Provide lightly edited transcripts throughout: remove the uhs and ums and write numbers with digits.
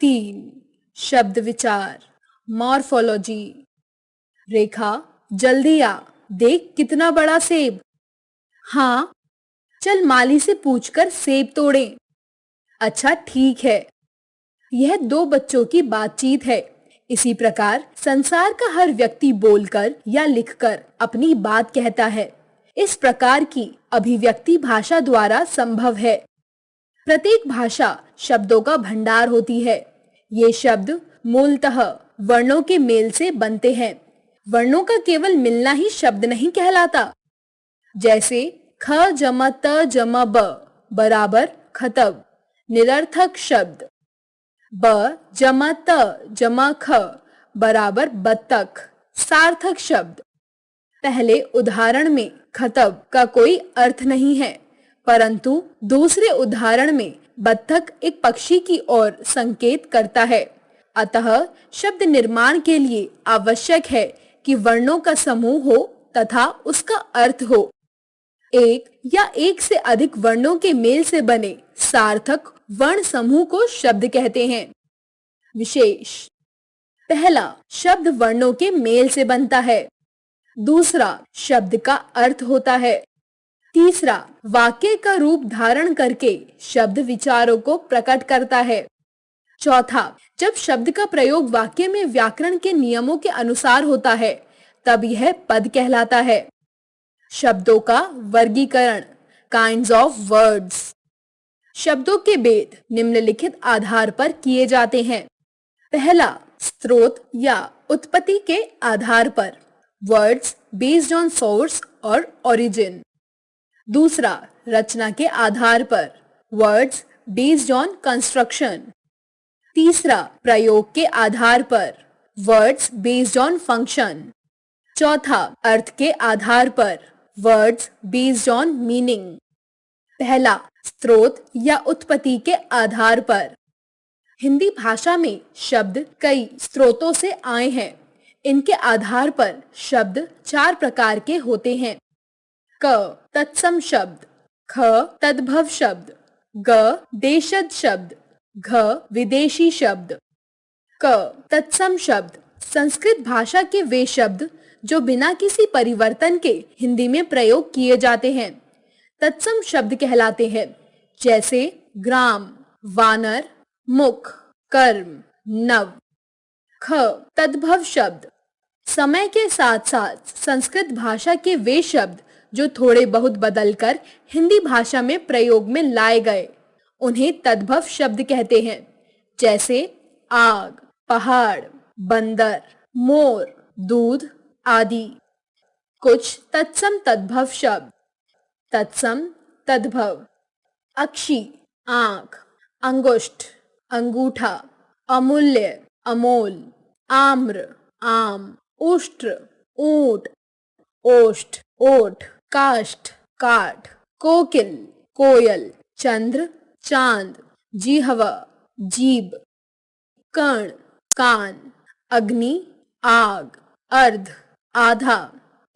3 शब्द विचार मॉर्फोलॉजी। रेखा जल्दी आ, देख कितना बड़ा सेब। हाँ, चल माली से पूछकर सेब तोड़ें। अच्छा ठीक है। यह दो बच्चों की बातचीत है। इसी प्रकार संसार का हर व्यक्ति बोलकर या लिखकर अपनी बात कहता है। इस प्रकार की अभिव्यक्ति भाषा द्वारा संभव है। प्रत्येक भाषा शब्दों का भंडार होती है। ये शब्द मूलतः वर्णों के मेल से बनते हैं। वर्णों का केवल मिलना ही शब्द नहीं कहलाता। जैसे ख जमा त जमा ब बराबर खतब, निरर्थक शब्द। ब जमा त जमा ख बराबर बत्तख, सार्थक शब्द। पहले उदाहरण में खतब का कोई अर्थ नहीं है, परंतु दूसरे उदाहरण में बत्तख एक पक्षी की ओर संकेत करता है। अतः शब्द निर्माण के लिए आवश्यक है कि वर्णों का समूह हो तथा उसका अर्थ हो। एक या एक से अधिक वर्णों के मेल से बने सार्थक वर्ण समूह को शब्द कहते हैं। विशेष: पहला, शब्द वर्णों के मेल से बनता है। दूसरा, शब्द का अर्थ होता है। तीसरा, वाक्य का रूप धारण करके शब्द विचारों को प्रकट करता है। चौथा, जब शब्द का प्रयोग वाक्य में व्याकरण के नियमों के अनुसार होता है तब यह पद कहलाता है। शब्दों का वर्गीकरण, काइंड्स ऑफ वर्ड्स। शब्दों के भेद निम्नलिखित आधार पर किए जाते हैं। पहला, स्रोत या उत्पत्ति के आधार पर, वर्ड्स बेस्ड ऑन सोर्स और ओरिजिन। दूसरा, रचना के आधार पर, वर्ड्स बेस्ड ऑन कंस्ट्रक्शन। तीसरा, प्रयोग के आधार पर, वर्ड्स बेस्ड ऑन फंक्शन। चौथा, अर्थ के आधार पर, वर्ड्स बेस्ड ऑन मीनिंग। पहला, स्रोत या उत्पत्ति के आधार पर। हिंदी भाषा में शब्द कई स्रोतों से आए हैं। इनके आधार पर शब्द 4 प्रकार के होते हैं। क तत्सम शब्द, ख तद्भव शब्द, ग देशज शब्द, घ विदेशी शब्द। क तत्सम शब्द संस्कृत भाषा के वे शब्द जो बिना किसी परिवर्तन के हिंदी में प्रयोग किए जाते हैं तत्सम शब्द कहलाते हैं। जैसे ग्राम, वानर, मुख, कर्म, नव। ख तद्भव शब्द समय के साथ साथ संस्कृत भाषा के वे शब्द जो थोड़े बहुत बदलकर हिंदी भाषा में प्रयोग में लाए गए उन्हें तद्भव शब्द कहते हैं। जैसे आग, पहाड़, बंदर, मोर, दूध आदि। कुछ तत्सम तद्भव शब्द। तत्सम तद्भव: अक्षी, आंख, अंगुष्ठ, अंगूठा, अमूल्य, अमोल, आम्र, आम, उष्ट्र, ऊंट, ओष्ठ, ओठ, काष्ठ, काठ, कोकिल, कोयल, चंद्र, चांद, जिह्वा, जीभ, कर्ण, कान, अग्नि, आग, अर्ध, आधा,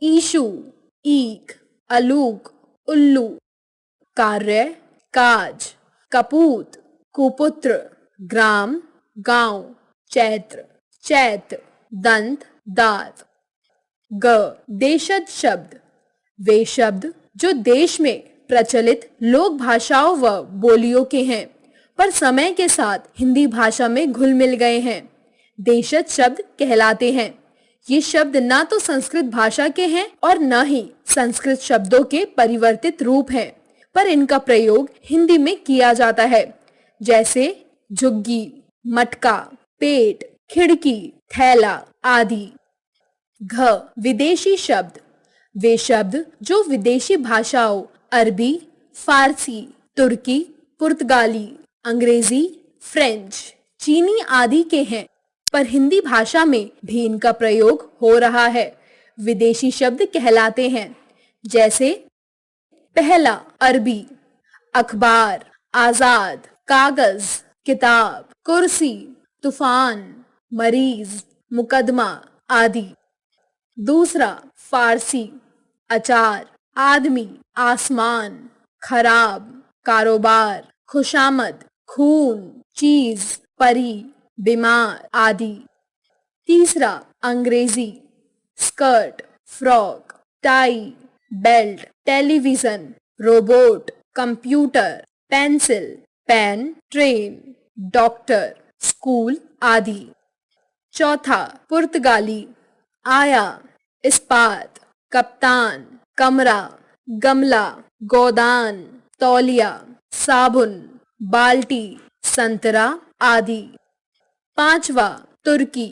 ईशु, ईख, अलूक, उल्लू, कार्य, काज, कपूत, कुपुत्र, ग्राम, गांव, चैत्र, चैत, दंत, दांत। ग देशज शब्द वे शब्द जो देश में प्रचलित लोक भाषाओं व बोलियों के हैं पर समय के साथ हिंदी भाषा में घुल मिल गए हैं, देशज शब्द कहलाते हैं। ये शब्द ना तो संस्कृत भाषा के हैं और न ही संस्कृत शब्दों के परिवर्तित रूप हैं, पर इनका प्रयोग हिंदी में किया जाता है। जैसे झुग्गी, मटका, पेट, खिड़की, थैला आदि। घ विदेशी शब्द वे शब्द जो विदेशी भाषाओं अरबी, फारसी, तुर्की, पुर्तगाली, अंग्रेजी, फ्रेंच, चीनी आदि के हैं पर हिंदी भाषा में भी इनका प्रयोग हो रहा है, विदेशी शब्द कहलाते हैं। जैसे पहला अरबी, अखबार, आजाद, कागज, किताब, कुर्सी, तूफान, मरीज, मुकदमा आदि। दूसरा फारसी, अचार, आदमी, आसमान, खराब, कारोबार, खुशामद, खून, चीज, परी, बीमार आदि। तीसरा अंग्रेजी, skirt, frock, tie, belt, television, robot, computer, pencil, pen, train, doctor, school आदि। चौथा पुर्तगाली, आया, इस्पात, कप्तान, कमरा, गमला, गोदान, तौलिया, साबुन, बाल्टी, संतरा आदि। पांचवा तुर्की,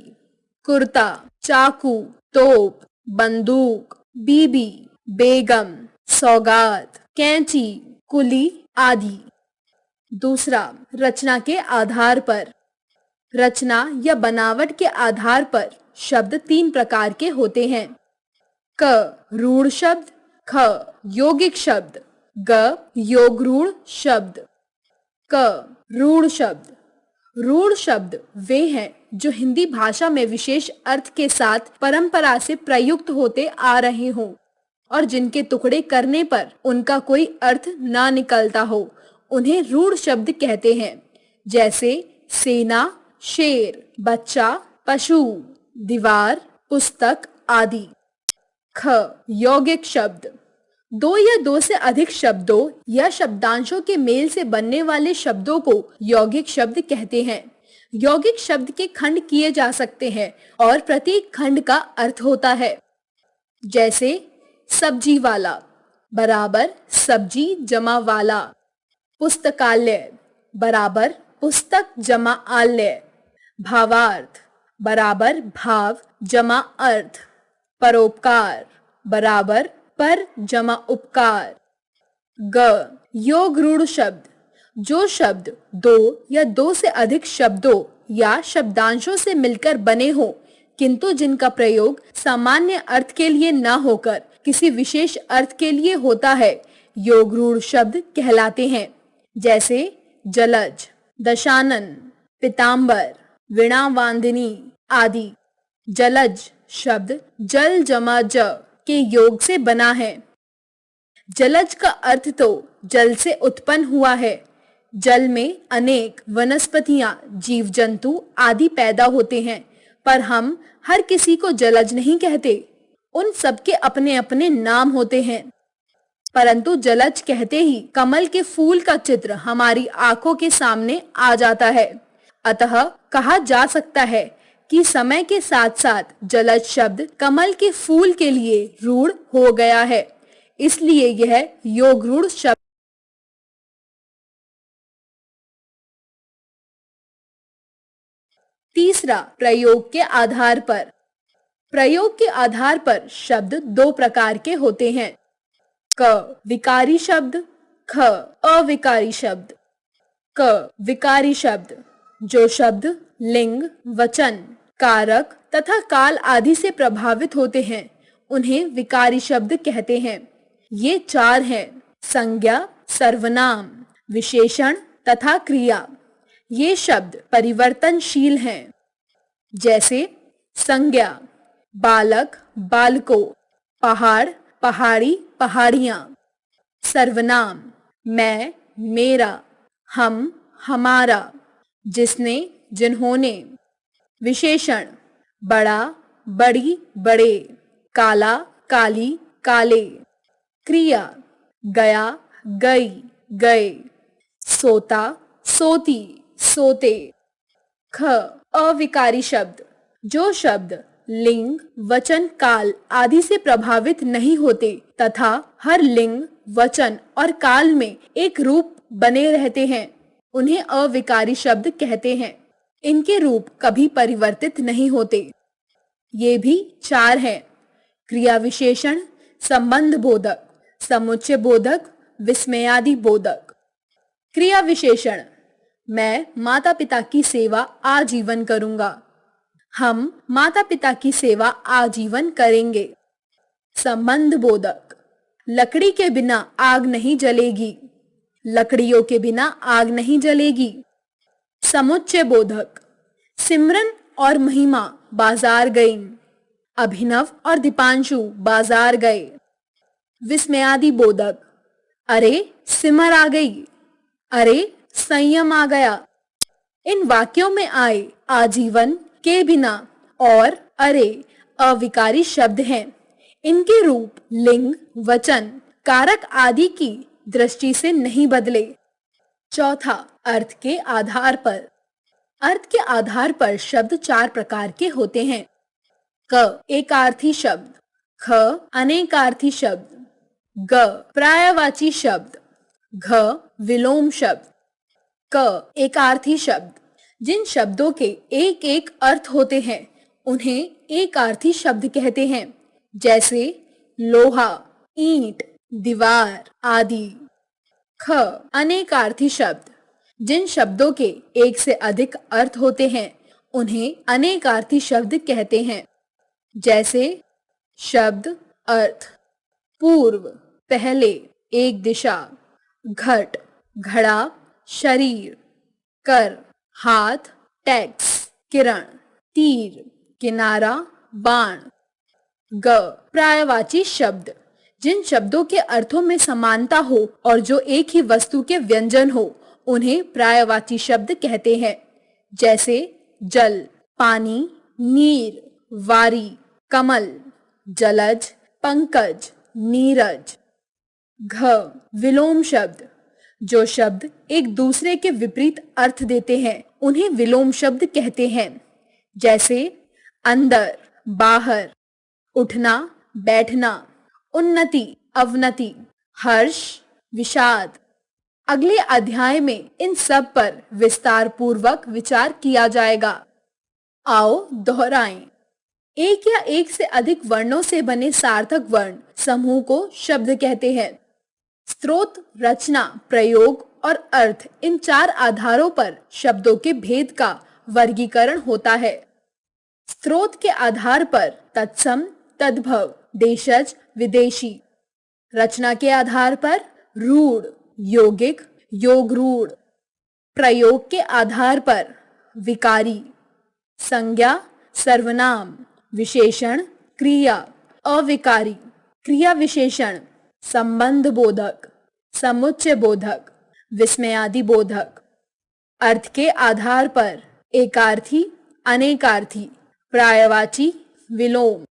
कुर्ता, चाकू, तोप, बंदूक, बीबी, बेगम, सौगात, कैंची, कुली आदि। दूसरा रचना के आधार पर। रचना या बनावट के आधार पर शब्द तीन प्रकार के होते हैं। क रूढ़ शब्द, ख यौगिक शब्द, ग योगरूढ़ शब्द। क रूढ़ शब्द। रूढ़ शब्द वे हैं जो हिंदी भाषा में विशेष अर्थ के साथ परंपरा से प्रयुक्त होते आ रहे हों और जिनके टुकड़े करने पर उनका कोई अर्थ ना निकलता हो, उन्हें रूढ़ शब्द कहते हैं। जैसे सेना, शेर, बच्चा, पशु, दीवार, पुस्तक आदि। ख यौगिक शब्द। दो या दो से अधिक शब्दों या शब्दांशों के मेल से बनने वाले शब्दों को यौगिक शब्द कहते हैं। यौगिक शब्द के खंड किए जा सकते हैं और प्रत्येक खंड का अर्थ होता है। जैसे सब्जी वाला बराबर सब्जी जमा वाला, पुस्तकालय बराबर पुस्तक जमा आलय, भावार्थ बराबर भाव जमा अर्थ, परोपकार बराबर पर जमा उपकार। ग योग रूढ़ शब्द। जो शब्द दो या दो से अधिक शब्दों या शब्दांशों से मिलकर बने हो किंतु जिनका प्रयोग सामान्य अर्थ के लिए न होकर किसी विशेष अर्थ के लिए होता है, योग रूढ़ शब्द कहलाते हैं। जैसे जलज, दशानन, पीतांबर, वीणावांदिनी आदि। जलज शब्द जल जमा ज के योग से बना है। जलज का अर्थ तो जल से उत्पन्न हुआ है। जल में अनेक वनस्पतियां, जीव जंतु आदि पैदा होते हैं, पर हम हर किसी को जलज नहीं कहते। उन सबके अपने अपने नाम होते हैं। परंतु जलज कहते ही कमल के फूल का चित्र हमारी आंखों के सामने आ जाता है। अतः कहा जा सकता है कि समय के साथ साथ जलज शब्द कमल के फूल के लिए रूढ़ हो गया है, इसलिए यह योग रूढ़ शब्द। तीसरा प्रयोग के आधार पर। प्रयोग के आधार पर शब्द दो प्रकार के होते हैं। क विकारी शब्द, ख अविकारी शब्द। क विकारी शब्द। जो शब्द लिंग, वचन, कारक तथा काल आदि से प्रभावित होते हैं, उन्हें विकारी शब्द कहते हैं। ये चार हैं: संज्ञा, सर्वनाम, विशेषण तथा क्रिया। ये शब्द परिवर्तनशील हैं। जैसे संज्ञा बालक, बालकों, पहाड़, पहाड़ी, पहाड़ियां। सर्वनाम मैं, मेरा, हम, हमारा, जिसने, जिन्होंने। विशेषण बड़ा, बड़ी, बड़े, काला, काली, काले। क्रिया गया, गई, गए, सोता, सोती, सोते। ख अविकारी शब्द। जो शब्द लिंग, वचन, काल आदि से प्रभावित नहीं होते तथा हर लिंग, वचन और काल में एक रूप बने रहते हैं, उन्हें अविकारी शब्द कहते हैं। इनके रूप कभी परिवर्तित नहीं होते। ये भी चार हैं: क्रिया विशेषण, संबंध बोधक, समुच्चय बोधक, विस्मयादि बोधक। क्रिया विशेषण मैं माता पिता की सेवा आजीवन करूंगा। हम माता पिता की सेवा आजीवन करेंगे। संबंध बोधक लकड़ी के बिना आग नहीं जलेगी, लकड़ियों के बिना आग नहीं जलेगी। समुच्चय बोधक सिमरन और महिमा बाजार गईं, अभिनव और दीपांशु बाजार गए। विस्मयादि बोधक अरे सिमर आ गई, अरे संयम आ गया। इन वाक्यों में आए आजीवन, के बिना और अरे अविकारी शब्द हैं। इनके रूप लिंग, वचन, कारक आदि की दृष्टि से नहीं बदले। चौथा, अर्थ के आधार पर। अर्थ के आधार पर शब्द चार प्रकार के होते हैं। क एकार्थी शब्द, ख अनेकार्थी शब्द, ग पर्यायवाची शब्द, घ विलोम शब्द। क एकार्थी शब्द, जिन शब्दों के एक एक अर्थ होते हैं उन्हें एकार्थी शब्द कहते हैं, जैसे लोहा, ईंट, दीवार आदि। ख अनेकार्थी शब्द, जिन शब्दों के एक से अधिक अर्थ होते हैं उन्हें अनेकार्थी शब्द कहते हैं, जैसे शब्द अर्थ, पूर्व पहले, एक दिशा, घट घड़ा, शरीर, कर हाथ, टैक्स किरण, तीर किनारा, बाण। ग पर्यायवाची शब्द, जिन शब्दों के अर्थों में समानता हो और जो एक ही वस्तु के व्यंजन हो उन्हें पर्यायवाची शब्द कहते हैं, जैसे जल, पानी, नीर, वारी, कमल, जलज, पंकज, नीरज। घ विलोम शब्द, जो शब्द एक दूसरे के विपरीत अर्थ देते हैं उन्हें विलोम शब्द कहते हैं, जैसे अंदर, बाहर, उठना, बैठना, उन्नति, अवनति, हर्ष, विषाद। अगले अध्याय में इन सब पर विस्तार पूर्वक विचार किया जाएगा। आओ दोहराएं। एक या एक से अधिक वर्णों से बने सार्थक वर्ण समूह को शब्द कहते हैं। स्रोत, रचना, प्रयोग और अर्थ, इन चार आधारों पर शब्दों के भेद का वर्गीकरण होता है। स्रोत के आधार पर तत्सम, तद्भव, देशज, विदेशी। रचना के आधार पर रूढ़, यौगिक, योगरूढ़। प्रयोग के आधार पर विकारी, संज्ञा, सर्वनाम, विशेषण, क्रिया। अविकारी, क्रिया विशेषण, संबंध बोधक, समुच्चय बोधक, विस्मयादि बोधक। अर्थ के आधार पर एकार्थी, अनेकार्थी, पर्यायवाची, विलोम।